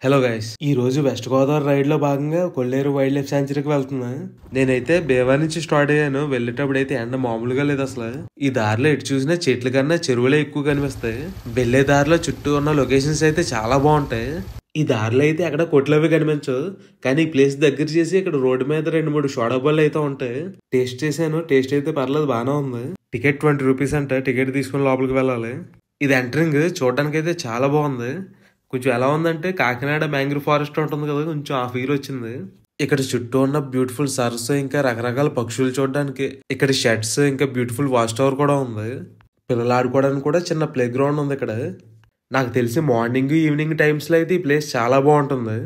Hello guys, ఈ రోజు west Godavari ride లో భాగంగా కొల్లేరు వైల్డ్ లైఫ్ శాంచురీకి వెళ్తున్నా. నేనైతే బేవర్ నుంచి స్టార్ట్ అయ్యాను. వెళ్ళేటప్పుడు అయితే ఎండ మామూలుగా లేదు అసలు. ఈ దారిలో ఎటు చూసినా చెట్ల కన్నా చెరువులే ఎక్కువ కనిపిస్తాయి. వెళ్లే దారిలో చుట్టూ ఉన్న లొకేషన్స్ అయితే చాలా బాగుంటాయి. ఈ దారిలో అయితే అక్కడ కొట్లు అవి కనిపించవు, కానీ ఈ ప్లేస్ దగ్గర చేసి ఇక్కడ రోడ్డు మీద 2-3 సోడా బళ్ళు అయితే ఉంటాయి. టేస్ట్ చేశాను, టేస్ట్ అయితే పర్లేదు, బాగానే ఉంది. టికెట్ 20 రూపీస్ అంటే టికెట్ తీసుకుని లోపలికి వెళ్ళాలి. ఇది ఎంట్రింగ్. చూడడానికి అయితే చాలా బాగుంది. కొంచెం ఎలా ఉందంటే కాకినాడ మ్యాంగ్రూవ్ ఫారెస్ట్ ఉంటుంది కదా, కొంచెం ఆ ఫీల్ వచ్చింది. ఇక్కడ చుట్టూ ఉన్న బ్యూటిఫుల్ సరస్సు, ఇంకా రకరకాల పక్షులు చూడడానికి ఇక్కడ షెడ్స్, ఇంకా బ్యూటిఫుల్ వాచ్ టవర్ కూడా ఉంది. పిల్లలు ఆడుకోవడానికి కూడా చిన్న ప్లే గ్రౌండ్ ఉంది ఇక్కడ. నాకు తెలిసి మార్నింగ్ ఈవినింగ్ టైమ్స్ లో అయితే ఈ ప్లేస్ చాలా బాగుంటుంది.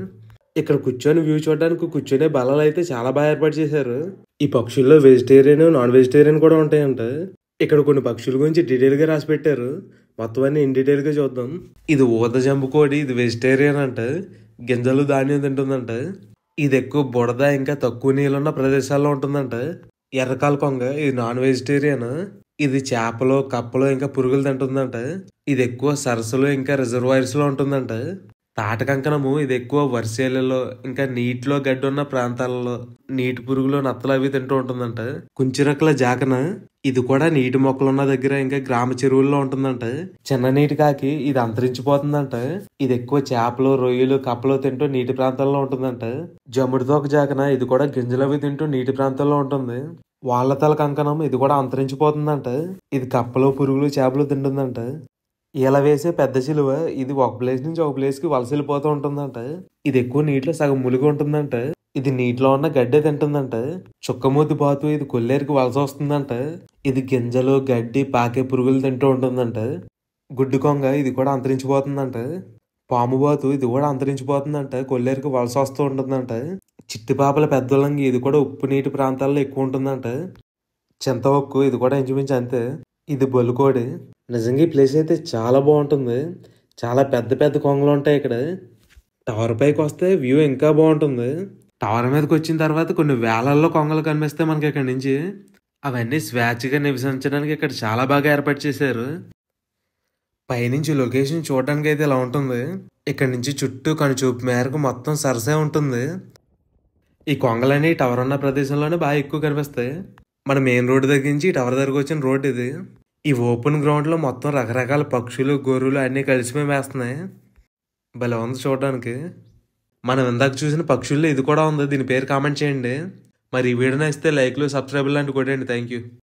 ఇక్కడ కూర్చొని వ్యూ చూడడానికి కూర్చొనే బల్లలు అయితే చాలా బాగా ఏర్పాటు చేశారు. ఈ పక్షుల్లో వెజిటేరియన్, నాన్ వెజిటేరియన్ కూడా ఉంటాయంట. ఇక్కడ కొన్ని పక్షుల గురించి డీటెయిల్ గా రాసి పెట్టారు. మొత్తం అన్ని ఇన్ డీటెయిల్ గా చూద్దాం. ఇది ఊద జంబు కోడి, ఇది వెజిటేరియన్ అంట. గింజలు ధాన్యం తింటుందంట. ఇది ఎక్కువ బుడద ఇంకా తక్కువ నీళ్ళున్న ప్రదేశాల్లో ఉంటుందంట. ఎర్రకాల కొంగ, ఇది నాన్ వెజిటేరియన్. ఇది చేపలు, కప్పలు ఇంకా పురుగులు తింటుందంట. ఇది ఎక్కువ సరస్సులు ఇంకా రిజర్వాయర్స్ లో ఉంటుందంట. తాటకంకణము, ఇది ఎక్కువ వర్షాలలో ఇంకా నీటిలో గడ్డి ఉన్న ప్రాంతాలలో నీటి పురుగులు, నత్తలు అవి తింటూ ఉంటుందంట. కుంచిరక్కల జాకన, ఇది కూడా నీటి మొక్కలున్న దగ్గర ఇంకా గ్రామ చెరువుల్లో ఉంటుందంట. చిన్న నీటి కాకి, ఇది అంతరించిపోతుందంట. ఇది ఎక్కువ చేపలు, రొయ్యలు, కప్పలు తింటూ నీటి ప్రాంతాల్లో ఉంటుందంట. జముడితోక జాకన, ఇది కూడా గింజలు అవి తింటూ నీటి ప్రాంతాల్లో ఉంటుంది. వాళ్ళతల కంకణం, ఇది కూడా అంతరించిపోతుందంట. ఇది కప్పలు, పురుగులు, చేపలు తింటుందంట. ఇలా వేసే పెద్ద సిలువ, ఇది ఒక ప్లేస్ నుంచి ఒక ప్లేస్ కి వలస వెళ్ళిపోతూ ఉంటుందంట. ఇది ఎక్కువ నీటిలో సగం మునిగి ఉంటుందంట. ఇది నీటిలో ఉన్న గడ్డే తింటుందంట. చుక్కమూతి బాతు, ఇది కొల్లేరుకి వలస వస్తుందంట. ఇది గింజలు, గడ్డి, పాకే పురుగులు తింటూ ఉంటుందంట. గుడ్డు కొంగ, ఇది కూడా అంతరించిపోతుందంట. పాము బాతు, ఇది కూడా అంతరించిపోతుందంట. కొల్లేరుకి వలస వస్తూ ఉంటుందంట. చిట్టిపాపల పెద్దలంగి, ఇది కూడా ఉప్పు నీటి ప్రాంతాల్లో ఎక్కువ ఉంటుందంట. చింతవక్కు, ఇది కూడా ఇంచుమించు అంతే. ఇది బొలుకోడి. నిజంగా ఈ ప్లేస్ అయితే చాలా బాగుంటుంది. చాలా పెద్ద పెద్ద కొంగలు ఉంటాయి ఇక్కడ. టవర్ పైకి వస్తే వ్యూ ఇంకా బాగుంటుంది. టవర్ మీదకి వచ్చిన తర్వాత కొన్ని వేలల్లో కొంగలు కనిపిస్తాయి మనకి ఇక్కడ నుంచి. అవన్నీ స్వేచ్ఛగా నివసించడానికి ఇక్కడ చాలా బాగా ఏర్పాటు చేశారు. పైనుంచి లొకేషన్ చూడడానికి అయితే ఇలా ఉంటుంది. ఇక్కడ నుంచి చుట్టూ కనుచూపు మేరకు మొత్తం సరసే ఉంటుంది. ఈ కొంగలని టవర్ ఉన్న ప్రదేశంలోనే బాగా ఎక్కువ కనిపిస్తాయి. మన మెయిన్ రోడ్డు దగ్గర నుంచి టవర్ దగ్గరకు వచ్చిన రోడ్ ఇది. ఈ ఓపెన్ గ్రౌండ్ లో మొత్తం రకరకాల పక్షులు, గొర్రెలు అన్ని కలిసి వేస్తున్నాయి. భలే ఉంది చూడడానికి. మనం ఇందాక చూసిన పక్షుల్లో ఇది కూడా ఉంది. దీని పేరు కామెంట్ చేయండి. మరి ఈ వీడియో నచ్చితే లైక్లు, సబ్స్క్రైబ్ లాంటివి కొట్టండి. Thank you.